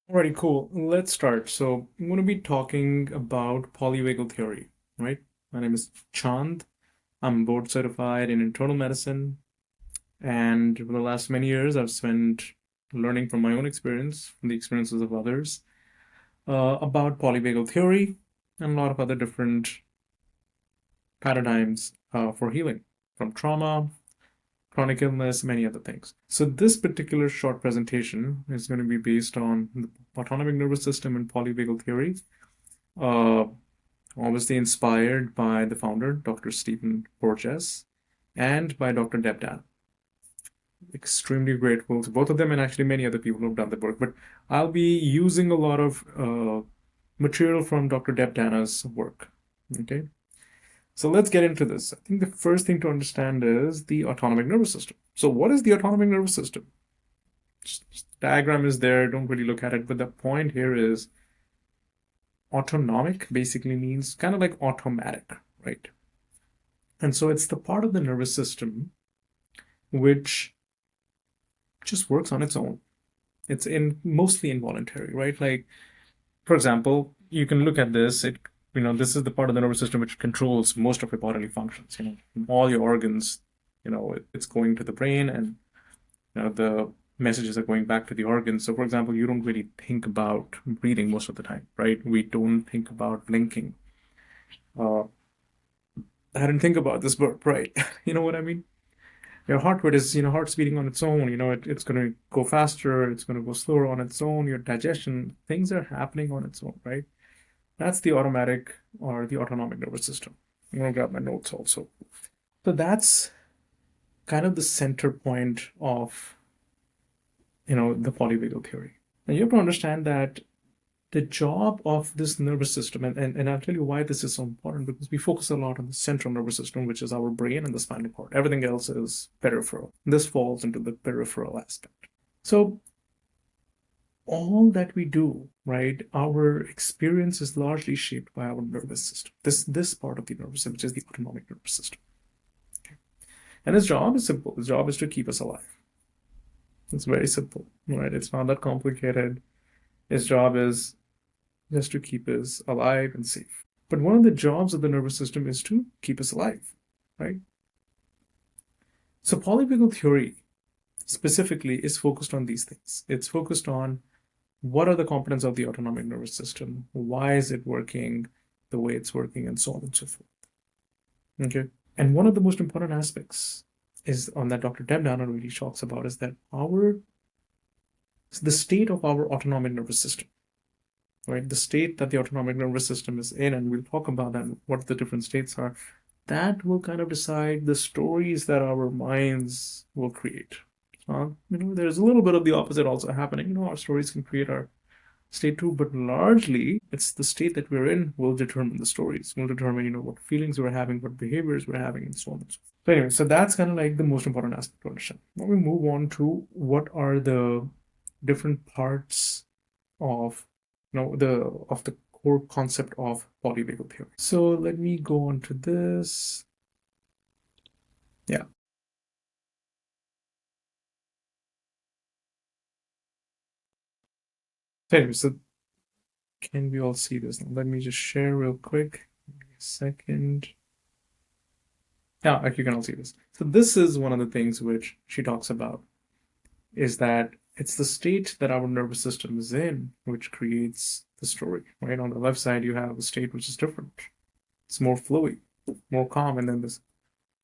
Alrighty, cool. Let's start. So I'm going to be talking about polyvagal theory, right? My name is Chaand. I'm board certified in internal medicine, and for the last many years, I've spent learning from my own experience, from the experiences of others, about polyvagal theory and a lot of other different paradigms for healing, from trauma, chronic illness, many other things. So this particular short presentation is going to be based on the autonomic nervous system and polyvagal theory. Uh, Obviously inspired by the founder, Dr. Stephen Porges, and by Dr. Deb Dana. Extremely grateful to both of them and actually many other people who've done the work. But I'll be using a lot of material from Dr. Deb Dana's work. Okay, so let's get into this. I think the first thing to understand is the autonomic nervous system. So, what is the autonomic nervous system? Diagram is there, don't really look at it, but the point here is autonomic basically means kind of like automatic, right? And so it's the part of the nervous system which just works on its own. It's mostly involuntary, right? Like, for example, you can look at this. This is the part of the nervous system which controls most of your bodily functions. All your organs. It's going to the brain, and the messages are going back to the organs. So, for example, you don't really think about breathing most of the time, right? We don't think about blinking. Uh, I didn't think about this burp, right? You know what I mean? Your heart rate is, heart's beating on its own. It's going to go faster, it's going to go slower on its own. Your digestion, things are happening on its own, right? That's the automatic or the autonomic nervous system. I'm going to grab my notes also. So that's kind of the center point of, the polyvagal theory. And you have to understand that the job of this nervous system, and I'll tell you why this is so important, because we focus a lot on the central nervous system, which is our brain and the spinal cord. Everything else is peripheral. This falls into the peripheral aspect. So all that we do, right, our experience is largely shaped by our nervous system. This part of the nervous system, which is the autonomic nervous system. Okay. And its job is simple. Its job is to keep us alive. It's very simple, right? It's not that complicated. Its job is just to keep us alive and safe. But one of the jobs of the nervous system is to keep us alive, right? So polyvagal theory specifically is focused on these things. It's focused on what are the components of the autonomic nervous system, why is it working the way it's working, and so on and so forth. Okay. And one of the most important aspects is on that Dr. Deb Dana really talks about is that the state of our autonomic nervous system, right? The state that the autonomic nervous system is in, and we'll talk about that, what the different states are, that will kind of decide the stories that our minds will create. There's a little bit of the opposite also happening. Our stories can create our state too, but largely it's the state that we're in will determine the stories, will determine, what feelings we're having, what behaviors we're having, and so on and so forth. So anyway, so that's kind of like the most important aspect to understand. Now we move on to what are the different parts of the core concept of polyvagal theory. So let me go on to this. Yeah. Anyway, so can we all see this? Now, let me just share real quick. Give me a second. Yeah, you can all see this. So this is one of the things which she talks about, is that it's the state that our nervous system is in which creates the story, right? On the left side, you have a state which is different. It's more flowy, more calm, and then this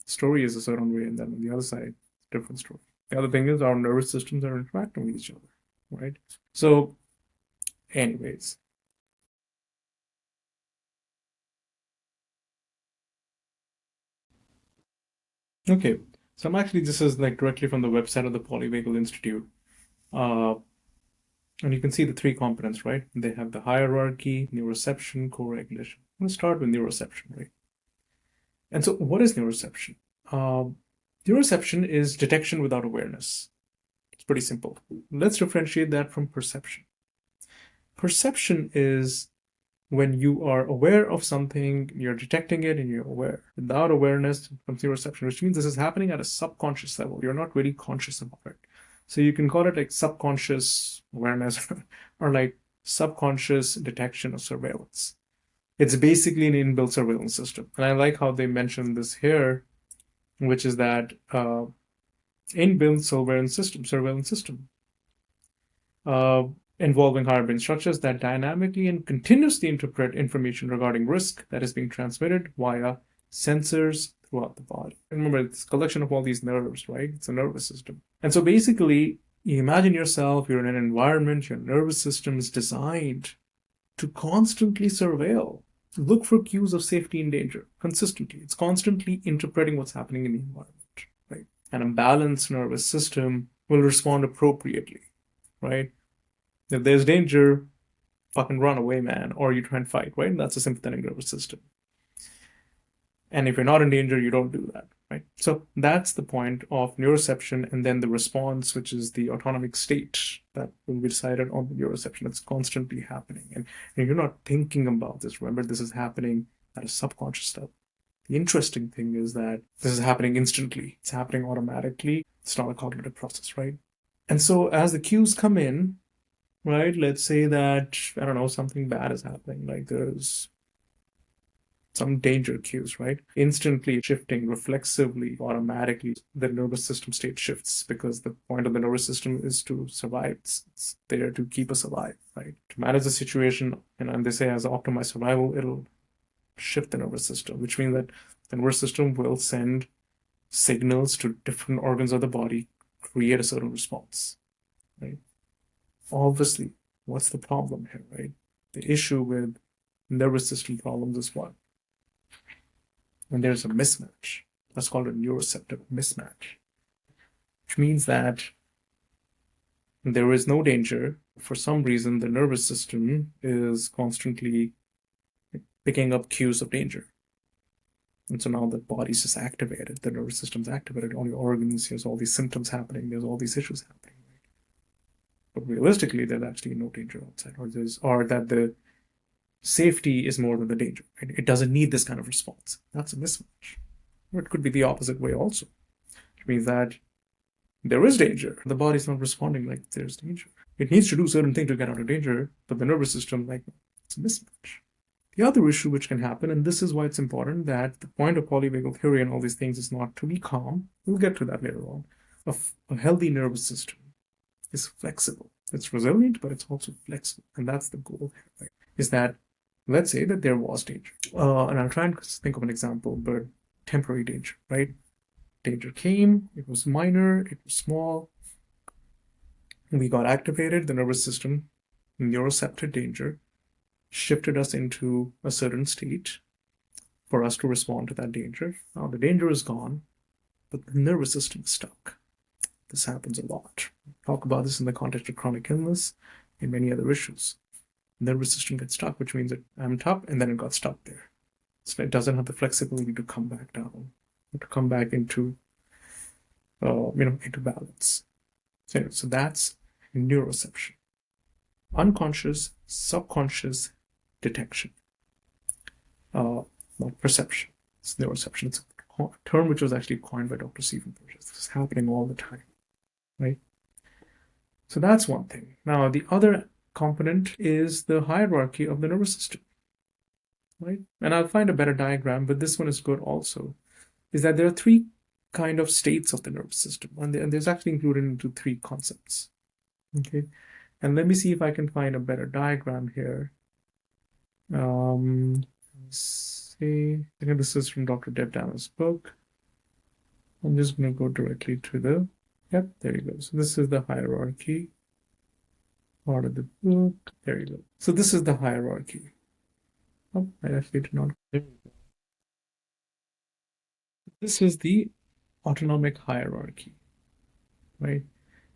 story is a certain way, and then on the other side, different story. The other thing is our nervous systems are interacting with each other, right? So, anyways. Okay, so this is like directly from the website of the Polyvagal Institute. And you can see the three components, right? They have the hierarchy, neuroception, co-regulation. Let's start with neuroception, right? And so what is neuroception? Neuroception is detection without awareness. It's pretty simple. Let's differentiate that from perception. Perception is when you are aware of something, you're detecting it, and you're aware. Without awareness comes neuroception, which means this is happening at a subconscious level. You're not really conscious about it. So you can call it like subconscious awareness or like subconscious detection or surveillance. It's basically an inbuilt surveillance system. And I like how they mentioned this here, which is that inbuilt surveillance system uh, involving higher brain structures that dynamically and continuously interpret information regarding risk that is being transmitted via sensors throughout the body. And remember, it's a collection of all these nerves, right? It's a nervous system. And so basically, you imagine yourself, you're in an environment, your nervous system is designed to constantly surveil, look for cues of safety and danger consistently. It's constantly interpreting what's happening in the environment, right? An imbalanced nervous system will respond appropriately, right? If there's danger, fucking run away, man, or you try and fight, right? That's a sympathetic nervous system. And if you're not in danger, you don't do that, right? So that's the point of neuroception, and then the response, which is the autonomic state that will be decided on the neuroception. It's constantly happening. And you're not thinking about this. Remember, this is happening at a subconscious level. The interesting thing is that this is happening instantly. It's happening automatically. It's not a cognitive process, right? And so as the cues come in, right, let's say that, I don't know, something bad is happening, like there's some danger cues, right? Instantly shifting, reflexively, automatically, the nervous system state shifts because the point of the nervous system is to survive. It's there to keep us alive, right? To manage the situation, and they say as optimized survival, it'll shift the nervous system, which means that the nervous system will send signals to different organs of the body, create a certain response, right? Obviously, what's the problem here, right? The issue with nervous system problems is what? When there's a mismatch. That's called a neuroceptive mismatch, which means that there is no danger. For some reason, the nervous system is constantly picking up cues of danger. And so now the body's just activated, the nervous system's activated, all your organs, there's all these symptoms happening, there's all these issues happening. But realistically, there's actually no danger outside, or that the safety is more than the danger. Right? It doesn't need this kind of response. That's a mismatch. Or it could be the opposite way also, which means that there is danger. The body's not responding like there's danger. It needs to do certain things to get out of danger, but the nervous system, like, it's a mismatch. The other issue which can happen, and this is why it's important that the point of polyvagal theory and all these things is not to be calm. We'll get to that later on. A healthy nervous system is flexible. It's resilient, but it's also flexible. And that's the goal here, right? Is that, let's say that there was danger. And I'll try and think of an example, but temporary danger, right? Danger came, it was minor, it was small. We got activated, the nervous system, neuroceptive danger, shifted us into a certain state for us to respond to that danger. Now the danger is gone, but the nervous system is stuck. This happens a lot. We talk about this in the context of chronic illness and many other issues. The nervous system gets stuck, which means it amped up and then it got stuck there. So it doesn't have the flexibility to come back down, to come back into, into balance. So that's neuroception. Unconscious, subconscious detection, not perception. It's neuroception. It's a term which was actually coined by Dr. Stephen Porges. This is happening all the time, right? So that's one thing. Now, the other component is the hierarchy of the nervous system, right? And I'll find a better diagram, but this one is good also, is that there are three kind of states of the nervous system, and there's actually included into three concepts, okay? And let me see if I can find a better diagram here. Let's see. I think this is from Dr. Deb Dana's book. I'm just going to go directly to the, yep, there you go. So this is the hierarchy part of the book. There you go. So this is the hierarchy. Oh, I actually did not. There you go. This is the autonomic hierarchy, right?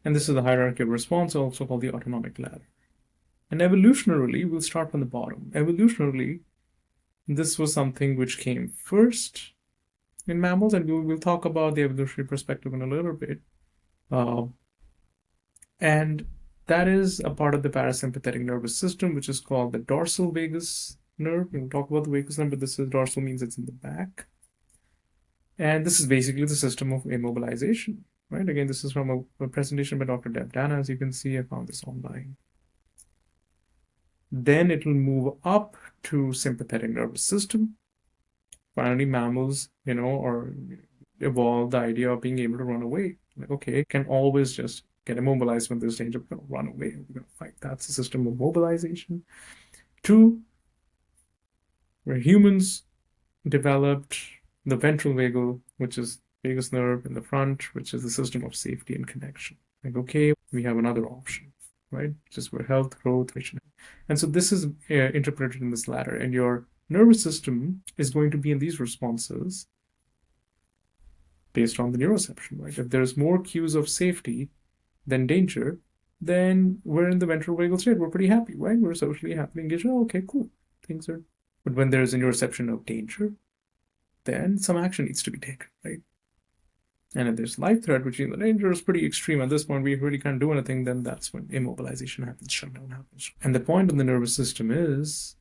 And this is the hierarchy of response, also called the autonomic ladder. And evolutionarily, we'll start from the bottom. Evolutionarily, this was something which came first in mammals, and we'll talk about the evolutionary perspective in a little bit. And that is a part of the parasympathetic nervous system, which is called the dorsal vagus nerve. We'll talk about the vagus nerve, but this is dorsal means it's in the back. And this is basically the system of immobilization. right? Again, this is from a presentation by Dr. Deb Dana. As you can see, I found this online. Then it will move up to sympathetic nervous system. Finally, mammals, or evolve the idea of being able to run away. Like, okay, can always just get immobilized when there's danger. We're going to run away. We're going to fight. That's the system of mobilization. Two, where humans developed the ventral vagal, which is vagus nerve in the front, which is the system of safety and connection. Like, okay, we have another option, right? Just for health, growth, vision. And so this is interpreted in this ladder. And your nervous system is going to be in these responses based on the neuroception, right? If there's more cues of safety than danger, then we're in the ventral vagal state. We're pretty happy, right? We're socially happy, engaged. Oh, okay, cool. Things are. But when there's a neuroception of danger, then some action needs to be taken, right? And if there's life threat, which the danger is pretty extreme at this point, we really can't do anything, then that's when immobilization happens, shutdown happens. And the point of the nervous system is,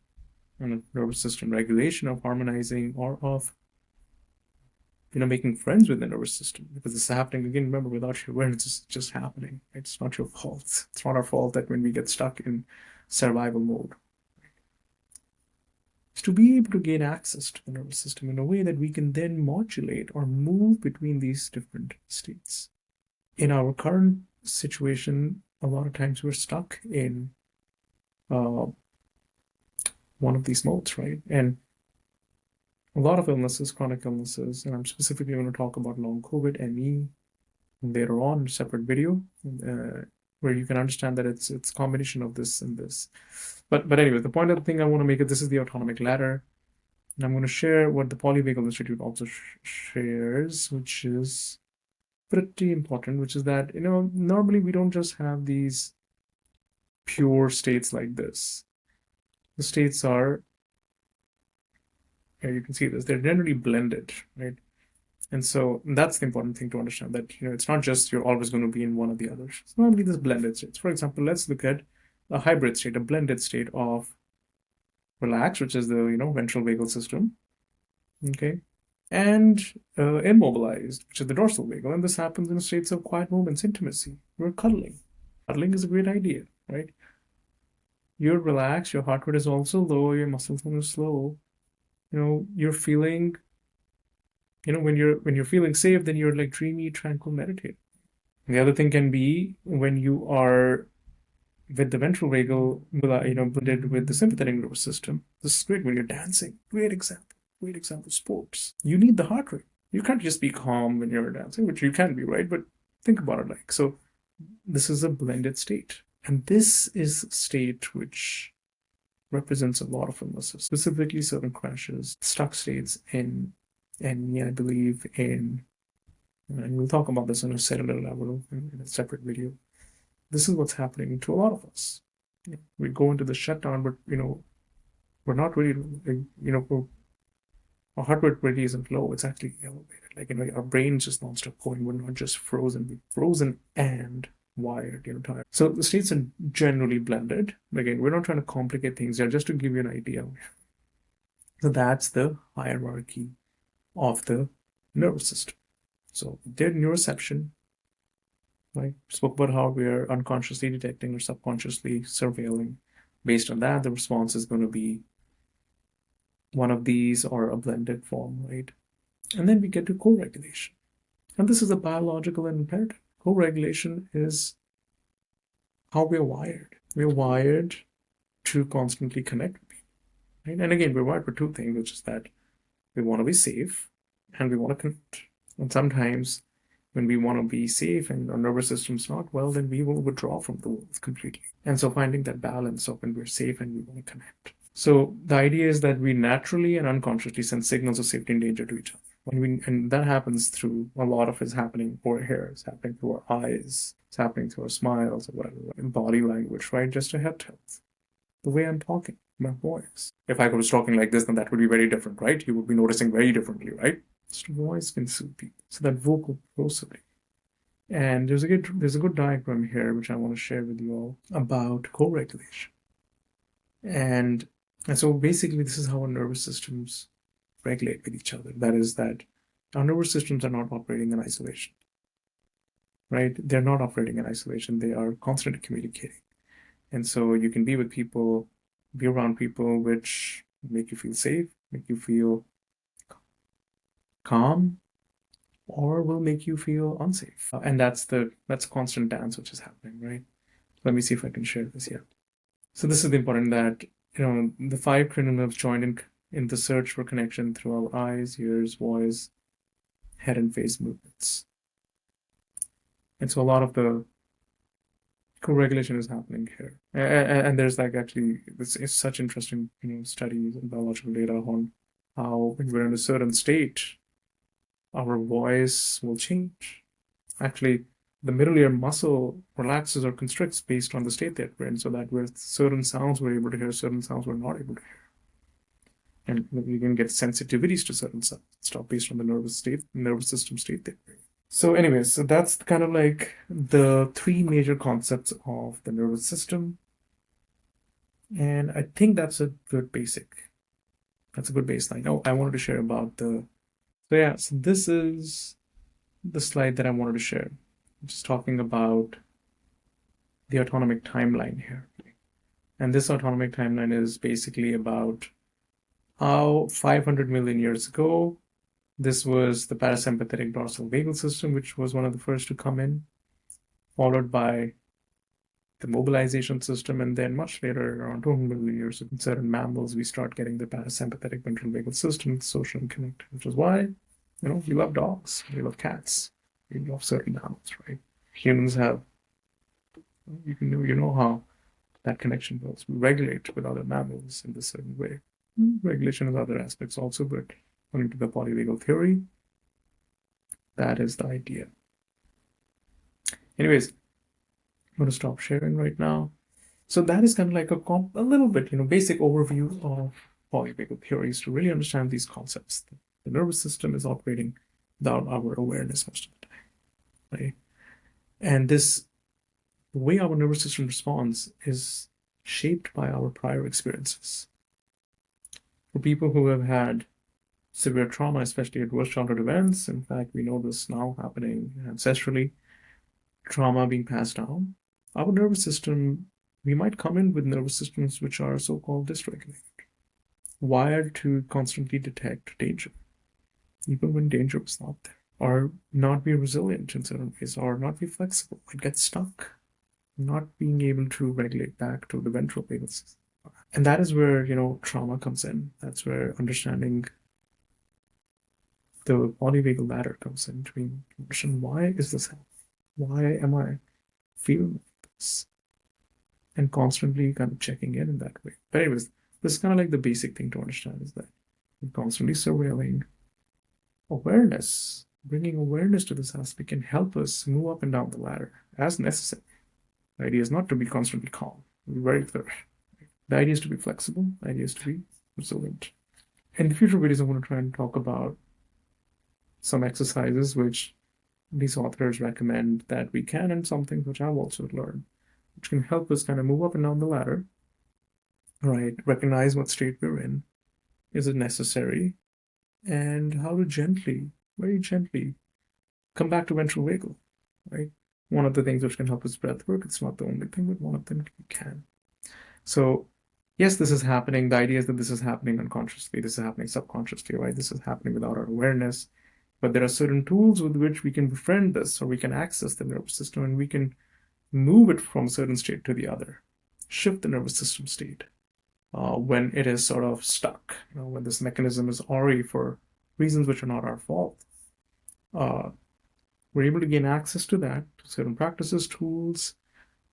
and the nervous system regulation of harmonizing or of making friends with the nervous system, because it's happening again. Remember, without your awareness, it's just happening. It's not your fault. It's not our fault that when we get stuck in survival mode, is to be able to gain access to the nervous system in a way that we can then modulate or move between these different states. In our current situation, a lot of times we're stuck in one of these modes, right? And a lot of illnesses, chronic illnesses, and I'm specifically going to talk about long COVID, ME, later on, a separate video, where you can understand that it's a combination of this and this. But anyway, the point of the thing I want to make is this is the autonomic ladder. And I'm going to share what the Polyvagal Institute also shares, which is pretty important, which is that, normally we don't just have these pure states like this. The states are, here you can see this, they're generally blended, right? And so that's the important thing to understand, that, it's not just you're always going to be in one or the other. It's normally this blended states. For example, let's look at a hybrid state, a blended state of relaxed, which is the, ventral vagal system, okay, and immobilized, which is the dorsal vagal. And this happens in states of quiet moments, intimacy. We're cuddling. Cuddling is a great idea, right? You're relaxed, your heart rate is also low, your muscle tone is slow. You're feeling, when you're feeling safe, then you're like dreamy, tranquil, meditative. The other thing can be when you are with the ventral vagal, blended with the sympathetic nervous system. This is great when you're dancing. Great example, sports. You need the heart rate. You can't just be calm when you're dancing, which you can be, right? But think about it like, so this is a blended state. And this is a state which represents a lot of illnesses, specifically certain crashes, stuck states in, and I believe in, and we'll talk about this on a cellular level in a separate video. This is what's happening to a lot of us. We go into the shutdown, but we're not really, our heart rate really isn't low. It's actually elevated. Like, our brain's just non-stop going. We're not just frozen. We're frozen and wired, tired. So the states are generally blended. Again, we're not trying to complicate things here, just to give you an idea. So that's the hierarchy of the nervous system. So their neuroception, right? Spoke about how we are unconsciously detecting or subconsciously surveilling. Based on that, the response is going to be one of these or a blended form, right? And then we get to co-regulation. And this is a biological imperative. Co-regulation is how we're wired. We're wired to constantly connect with people, right? And again, we're wired for two things, which is that we want to be safe and we want to connect. And sometimes when we want to be safe and our nervous system's not well, then we will withdraw from the world completely. And so finding that balance of when we're safe and we want to connect. So the idea is that we naturally and unconsciously send signals of safety and danger to each other. And that happens through, a lot of it's happening over here. It's happening through our eyes. It's happening through our smiles or whatever. In body language, right? Just a head tilt. The way I'm talking, my voice. If I was talking like this, then that would be very different, right? You would be noticing very differently, right? Just voice can soothe people. So that vocal prosody. And there's a good diagram here, which I want to share with you all about co-regulation. And so basically, this is how our nervous systems regulate with each other. That is that our nervous systems are not operating in isolation. right? They're not operating in isolation. They are constantly communicating. And so you can be with people, be around people which make you feel safe, make you feel calm, or will make you feel unsafe. And that's constant dance which is happening, right? Let me see if I can share this here. So this is the important that the five cranial nerves join in the search for connection through our eyes, ears, voice, head, and face movements. And so a lot of the co-regulation is happening here. And there's like actually this is such interesting studies and biological data on how when we're in a certain state, our voice will change. Actually, the middle ear muscle relaxes or constricts based on the state that we're in, so that with certain sounds we're able to hear, certain sounds we're not able to hear. And you can get sensitivities to certain stuff based on the nervous system state that we're in. So anyways, so that's kind of like the three major concepts of the nervous system. And I think that's a good baseline. Oh, I wanted to share about so this is the slide that I wanted to share. Just talking about the autonomic timeline here. And this autonomic timeline is basically about how 500 million years ago, this was the parasympathetic dorsal vagal system, which was one of the first to come in, followed by the mobilization system, and then much later, around 200 million years ago, in certain mammals, we start getting the parasympathetic ventral vagal system, social and connected, which is why, we love dogs, we love cats, we love certain mammals, right? Humans have, you know how that connection goes. We regulate with other mammals in this certain way. Regulation has other aspects also, but according to the Polyvagal Theory, that is the idea. Anyways, I'm going to stop sharing right now. So that is kind of like a little bit, basic overview of Polyvagal theories to really understand these concepts. The nervous system is operating without our awareness most of the time, right? And the way our nervous system responds is shaped by our prior experiences. For people who have had severe trauma, especially adverse childhood events, in fact, we know this now happening ancestrally, trauma being passed down, our nervous system, we might come in with nervous systems which are so-called dysregulated, wired to constantly detect danger, even when danger was not there, or not be resilient in certain ways, or not be flexible, might get stuck, not being able to regulate back to the ventral vagal system. And that is where, trauma comes in. That's where understanding the polyvagal ladder comes in, to understand why is this happening? Why am I feeling like this? And constantly kind of checking in that way. But anyways, this is kind of like the basic thing to understand is that we're constantly surveilling awareness, bringing awareness to this aspect can help us move up and down the ladder as necessary. The idea is not to be constantly calm. Be very clear. The idea is to be flexible. The idea is to be resilient. In the future videos, I want to try and talk about some exercises which these authors recommend that we can, and some things which I've also learned, which can help us kind of move up and down the ladder, right? Recognize what state we're in, is it necessary, and how to gently, very gently, come back to ventral vagal, right? One of the things which can help is breath work. It's not the only thing, but one of them can. So yes, this is happening. The idea is that this is happening unconsciously. This is happening subconsciously, right? This is happening without our awareness. But there are certain tools with which we can befriend this, or we can access the nervous system, and we can move it from a certain state to the other, shift the nervous system state when it is sort of stuck, when this mechanism is already for reasons which are not our fault. We're able to gain access to that, to certain practices, tools,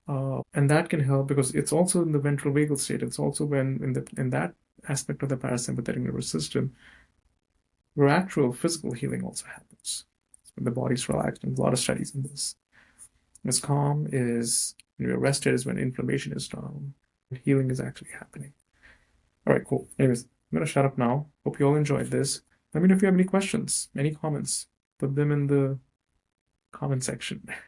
and that can help because it's also in the ventral vagal state. It's also when in that aspect of the parasympathetic nervous system where actual physical healing also happens. When the body's relaxed, and a lot of studies in this. It's calm is when you're rested is when inflammation is down. Healing is actually happening. All right, cool. Anyways, I'm gonna shut up now. Hope you all enjoyed this. Let me know if you have any questions, any comments. Put them in the comment section.